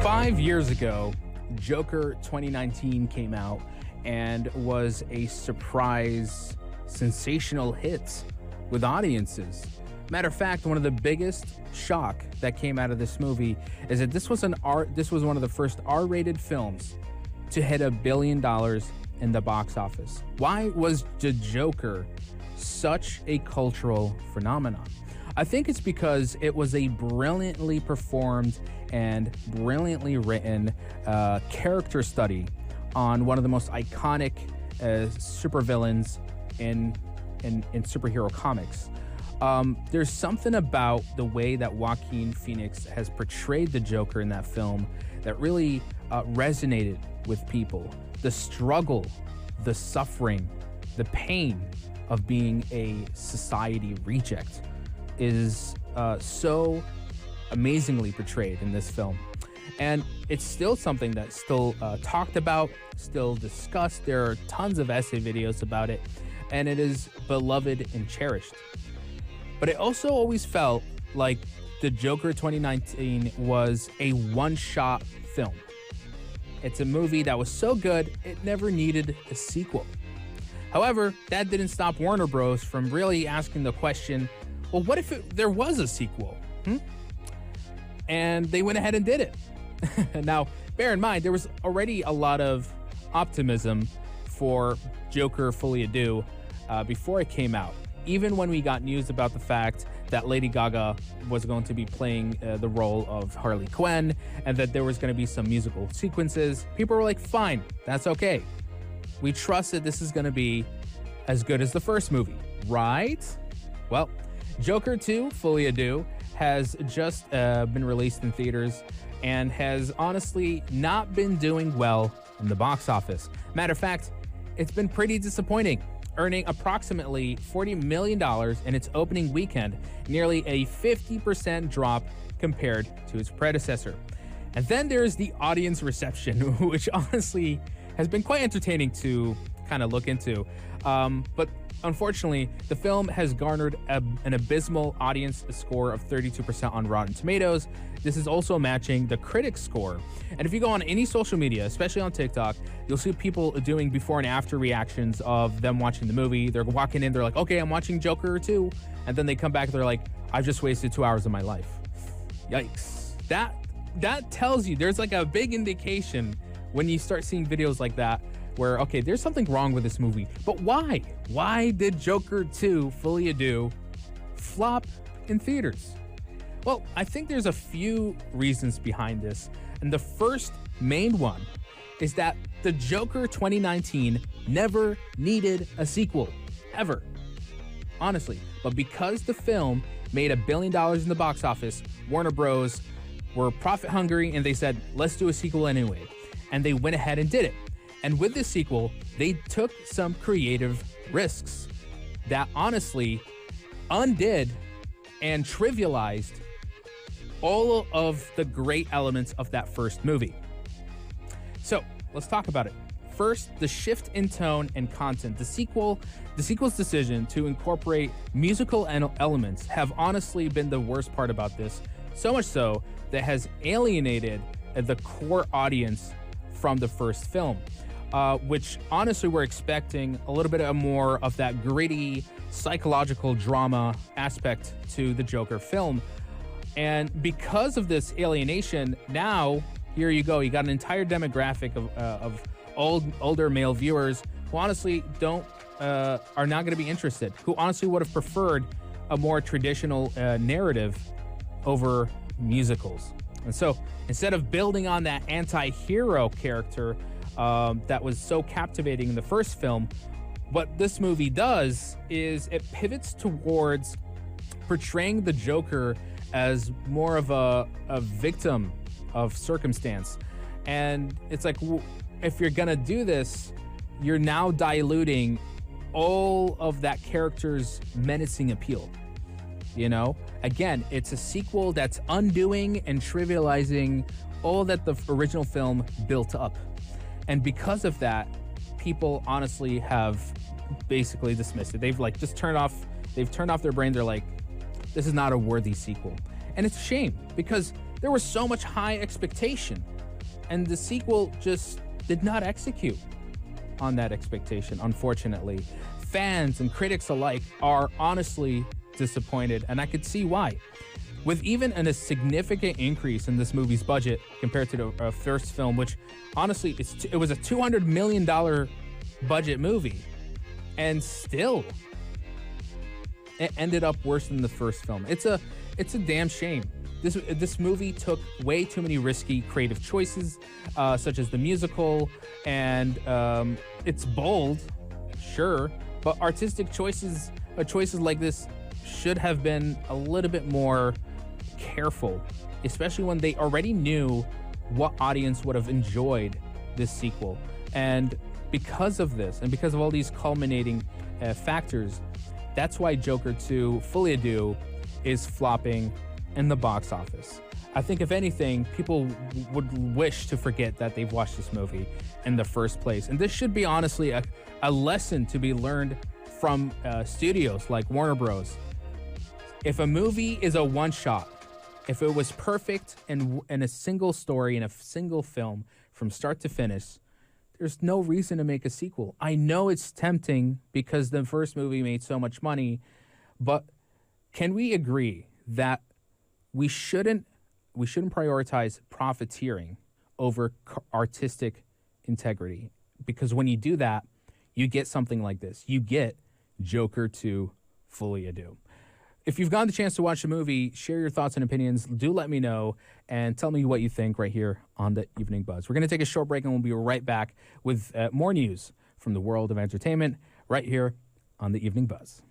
5 years ago, Joker 2019 came out and was a surprise, sensational hit with audiences. Matter of fact, one of the biggest shock that came out of this movie is that this was one of the first R-rated films to hit $1 billion in the box office. Why was the Joker such a cultural phenomenon? I think it's because it was a brilliantly performed and brilliantly written character study on one of the most iconic supervillains in superhero comics. There's something about the way that Joaquin Phoenix has portrayed the Joker in that film that really resonated with people. The struggle, the suffering, the pain of being a society reject is so amazingly portrayed in this film. And it's still something that's still talked about, still discussed. There are tons of essay videos about it, and it is beloved and cherished. But it also always felt like the Joker 2019 was a one-shot film. It's a movie that was so good, it never needed a sequel. However, that didn't stop Warner Bros. From really asking the question, well, what if there was a sequel? And they went ahead and did it. Now, bear in mind, there was already a lot of optimism for Joker Folie Deux before it came out. Even when we got news about the fact that Lady Gaga was going to be playing the role of Harley Quinn and that there was going to be some musical sequences, people were like, fine, that's okay. We trust that this is going to be as good as the first movie, right? Well, Joker 2, Folie Deux, has just been released in theaters and has honestly not been doing well in the box office. Matter of fact, it's been pretty disappointing, earning approximately $40 million in its opening weekend, nearly a 50% drop compared to its predecessor. And then there's the audience reception, which honestly has been quite entertaining to kind of look into. But unfortunately, the film has garnered an abysmal audience score of 32% on Rotten Tomatoes. This is also matching the critics' score. And if you go on any social media, especially on TikTok, you'll see people doing before and after reactions of them watching the movie. They're walking in, they're like, okay, I'm watching Joker 2. And then they come back, they're like, I've just wasted 2 hours of my life. Yikes. That tells you, there's like a big indication when you start seeing videos like that where, okay, there's something wrong with this movie. But why? Why did Joker 2, Folie Deux, flop in theaters? Well, I think there's a few reasons behind this. And the first main one is that the Joker 2019 never needed a sequel, ever. Honestly. But because the film made $1 billion in the box office, Warner Bros. Were profit hungry and they said, let's do a sequel anyway. And they went ahead and did it. And with this sequel, they took some creative risks that honestly undid and trivialized all of the great elements of that first movie. So let's talk about it. First, the shift in tone and content. The sequel's decision to incorporate musical elements have honestly been the worst part about this. So much so that has alienated the core audience from the first film. Which honestly we're expecting a little bit more of that gritty psychological drama aspect to the Joker film. And because of this alienation, now here you go. You got an entire demographic of older male viewers who honestly are not going to be interested, who honestly would have preferred a more traditional narrative over musicals. And so instead of building on that anti-hero character that was so captivating in the first film, what this movie does is it pivots towards portraying the Joker as more of a victim of circumstance. And it's like, if you're gonna do this, you're now diluting all of that character's menacing appeal. You know, again, it's a sequel that's undoing and trivializing all that the original film built up. And because of that, people honestly have basically dismissed it. They've turned off their brain. They're like, this is not a worthy sequel. And it's a shame because There was so much high expectation, and the sequel just did not execute on that expectation, unfortunately. Fans and critics alike are honestly disappointed, and I could see why. With even a significant increase in this movie's budget compared to the first film, which honestly, it was a $200 million budget movie, and still it ended up worse than the first film. It's a damn shame. This movie took way too many risky creative choices, such as the musical, and it's bold, sure, but artistic choices like this should have been a little bit more careful, especially when they already knew what audience would have enjoyed this sequel. And because of this, and because of all these culminating factors, that's why Joker 2 Folie à Deux is flopping in the box office. I think if anything, people would wish to forget that they've watched this movie in the first place. And this should be honestly a lesson to be learned from studios like Warner Bros. If a movie is a one-shot, if it was perfect in a single story, in a single film, from start to finish, there's no reason to make a sequel. I know it's tempting because the first movie made so much money, but can we agree that we shouldn't prioritize profiteering over artistic integrity? Because when you do that, you get something like this. You get Joker 2 Folie à Deux. If you've gotten the chance to watch the movie, share your thoughts and opinions. Do let me know and tell me what you think right here on the Evening Buzz. We're going to take a short break and we'll be right back with more news from the world of entertainment right here on the Evening Buzz.